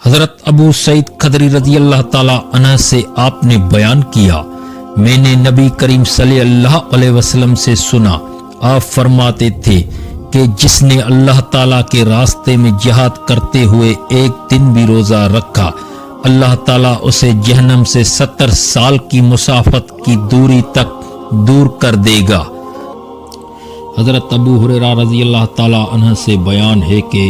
حضرت ابو سعید خدری رضی اللہ تعالی عنہ سے آپ نے بیان کیا، میں نے نبی کریم صلی اللہ علیہ وسلم سے سنا، آپ فرماتے تھے کہ جس نے اللہ تعالیٰ کے راستے میں جہاد کرتے ہوئے ایک دن بھی روزہ رکھا، اللہ تعالیٰ اسے جہنم سے 70 سال کی مسافت کی دوری تک دور کر دے گا۔ حضرت ابو ہریرہ رضی اللہ تعالیٰ عنہ سے بیان ہے کہ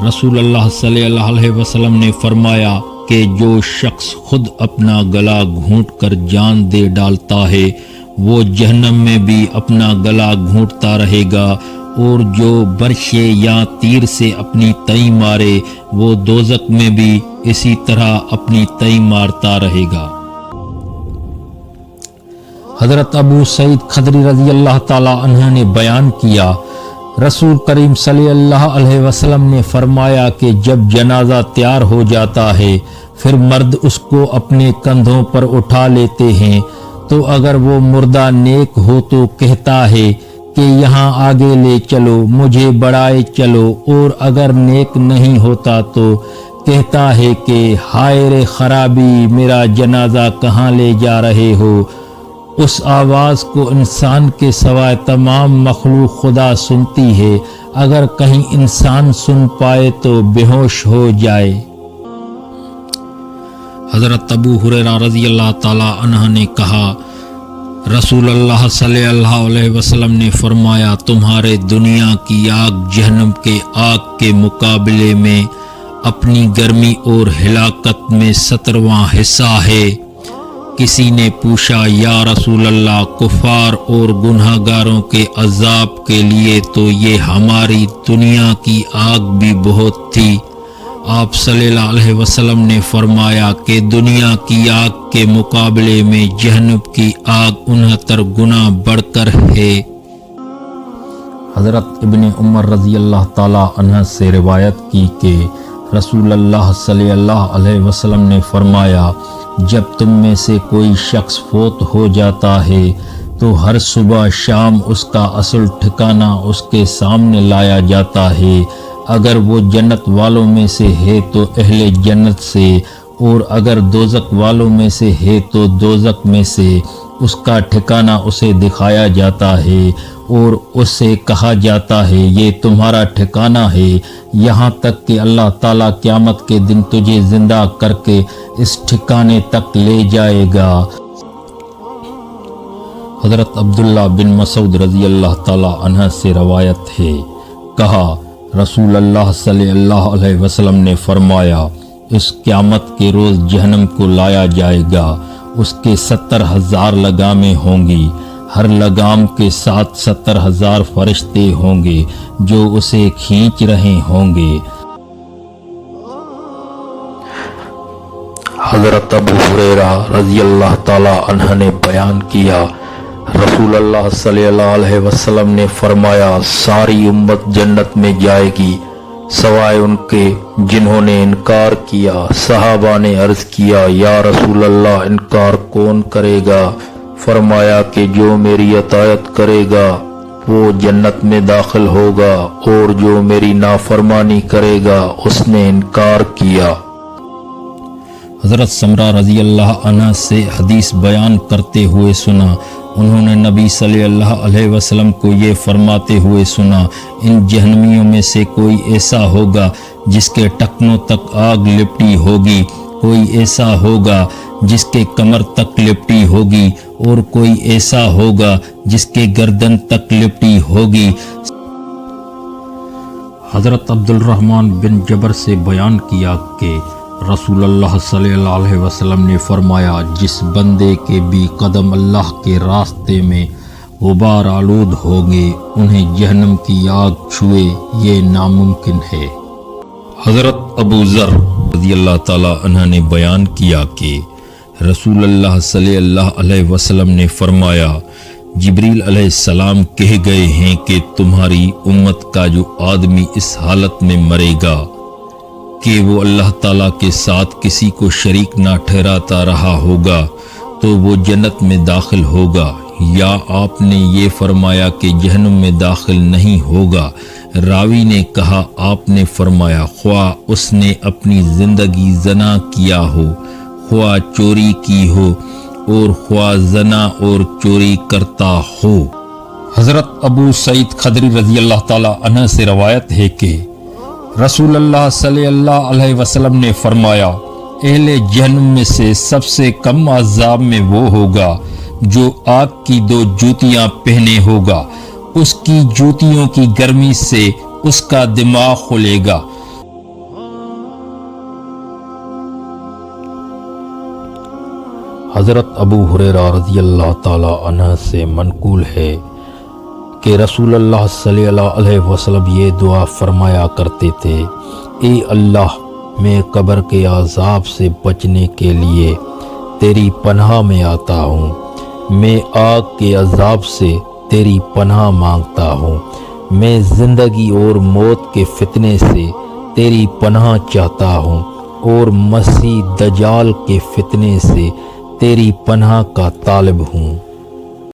رسول اللہ صلی اللہ علیہ وسلم نے فرمایا کہ جو شخص خود اپنا گلا گھونٹ کر جان دے ڈالتا ہے وہ جہنم میں بھی اپنا گلا گھونٹتا رہے گا، اور جو برشے یا تیر سے اپنی تئی مارے وہ دوزخ میں بھی اسی طرح اپنی تئی مارتا رہے گا۔ حضرت ابو سعید خدری رضی اللہ تعالی عنہ نے بیان کیا، رسول کریم صلی اللہ علیہ وسلم نے فرمایا کہ جب جنازہ تیار ہو جاتا ہے پھر مرد اس کو اپنے کندھوں پر اٹھا لیتے ہیں، تو اگر وہ مردہ نیک ہو تو کہتا ہے کہ یہاں آگے لے چلو، مجھے بڑھائے چلو، اور اگر نیک نہیں ہوتا تو کہتا ہے کہ ہائے رے خرابی، میرا جنازہ کہاں لے جا رہے ہو۔ اس آواز کو انسان کے سوائے تمام مخلوق خدا سنتی ہے، اگر کہیں انسان سن پائے تو بے ہوش ہو جائے۔ حضرت ابو ہریرہ رضی اللہ تعالی عنہ نے کہا، رسول اللہ صلی اللہ علیہ وسلم نے فرمایا، تمہارے دنیا کی آگ جہنم کے آگ کے مقابلے میں اپنی گرمی اور ہلاکت میں 17واں حصہ ہے۔ کسی نے پوچھا، یا رسول اللہ، کفار اور گناہ گاروں کے عذاب کے لیے تو یہ ہماری دنیا کی آگ بھی بہت تھی۔ آپ صلی اللہ علیہ وسلم نے فرمایا کہ دنیا کی آگ کے مقابلے میں جہنم کی آگ 69 گنا بڑھ کر ہے۔ حضرت ابن عمر رضی اللہ تعالی عنہ سے روایت کی کہ رسول اللہ صلی اللہ علیہ وسلم نے فرمایا، جب تم میں سے کوئی شخص فوت ہو جاتا ہے تو ہر صبح شام اس کا اصل ٹھکانہ اس کے سامنے لایا جاتا ہے، اگر وہ جنت والوں میں سے ہے تو اہل جنت سے، اور اگر دوزخ والوں میں سے ہے تو دوزخ میں سے اس کا ٹھکانہ اسے دکھایا جاتا ہے، اور اس سے کہا جاتا ہے یہ تمہارا ٹھکانہ ہے، یہاں تک کہ اللہ تعالیٰ قیامت کے دن تجھے زندہ کر کے اس ٹھکانے تک لے جائے گا۔ حضرت عبداللہ بن مسعود رضی اللہ تعالی عنہ سے روایت ہے، کہا رسول اللہ صلی اللہ علیہ وسلم نے فرمایا، اس قیامت کے روز جہنم کو لایا جائے گا، اس کے 70,000 لگامیں ہوں گی، ہر لگام کے ساتھ 70,000 فرشتے ہوں گے جو اسے کھینچ رہے ہوں گے۔ حضرت ابو ہریرہ رضی اللہ تعالی عنہ نے بیان کیا، رسول اللہ صلی اللہ علیہ وسلم نے فرمایا، ساری امت جنت میں جائے گی سوائے ان کے جنہوں نے انکار کیا۔ صحابہ نے عرض کیا، یا رسول اللہ، انکار کون کرے گا؟ فرمایا کہ جو میری اطاعت کرے گا وہ جنت میں داخل ہوگا، اور جو میری نافرمانی کرے گا اس نے انکار کیا۔ حضرت سمرہ رضی اللہ عنہ سے حدیث بیان کرتے ہوئے سنا، انہوں نے نبی صلی اللہ علیہ وسلم کو یہ فرماتے ہوئے سنا، ان جہنمیوں میں سے کوئی ایسا ہوگا جس کے ٹکنوں تک آگ لپٹی ہوگی، کوئی ایسا ہوگا جس کے کمر تک لپٹی ہوگی، اور کوئی ایسا ہوگا جس کے گردن تک لپٹی ہوگی۔ حضرت عبد الرحمن بن جبر سے بیان کیا کہ رسول اللہ صلی اللہ علیہ وسلم نے فرمایا، جس بندے کے بھی قدم اللہ کے راستے میں غبار آلود ہوں گے انہیں جہنم کی آگ چھوئے یہ ناممکن ہے۔ حضرت ابو ذر رضی اللہ تعالی عنہ نے بیان کیا کہ رسول اللہ صلی اللہ علیہ وسلم نے فرمایا، جبریل علیہ السلام کہہ گئے ہیں کہ تمہاری امت کا جو آدمی اس حالت میں مرے گا کہ وہ اللہ تعالیٰ کے ساتھ کسی کو شریک نہ ٹھہراتا رہا ہوگا تو وہ جنت میں داخل ہوگا، یا آپ نے یہ فرمایا کہ جہنم میں داخل نہیں ہوگا؟ راوی نے کہا آپ نے فرمایا خواہ اس نے اپنی زندگی زنا کیا ہو، خواہ چوری کی ہو اور خواہ زنا اور چوری کرتا ہو۔ حضرت ابو سعید خدری رضی اللہ تعالی عنہ سے روایت ہے کہ رسول اللہ صلی اللہ علیہ وسلم نے فرمایا اہل جہنم میں سے سب سے کم عذاب میں وہ ہوگا جو آگ کی 2 جوتیاں پہنے ہوگا، اس کی جوتیوں کی گرمی سے اس کا دماغ کھلے گا۔ حضرت ابو ہریرہ رضی اللہ تعالی عنہ سے منقول ہے کہ رسول اللہ صلی اللہ علیہ وسلم یہ دعا فرمایا کرتے تھے، اے اللہ میں قبر کے عذاب سے بچنے کے لیے تیری پناہ میں آتا ہوں، میں آگ کے عذاب سے تیری پناہ مانگتا ہوں، میں زندگی اور موت کے فتنے سے تیری پناہ چاہتا ہوں اور مسیح دجال کے فتنے سے تیری پناہ کا طالب ہوں۔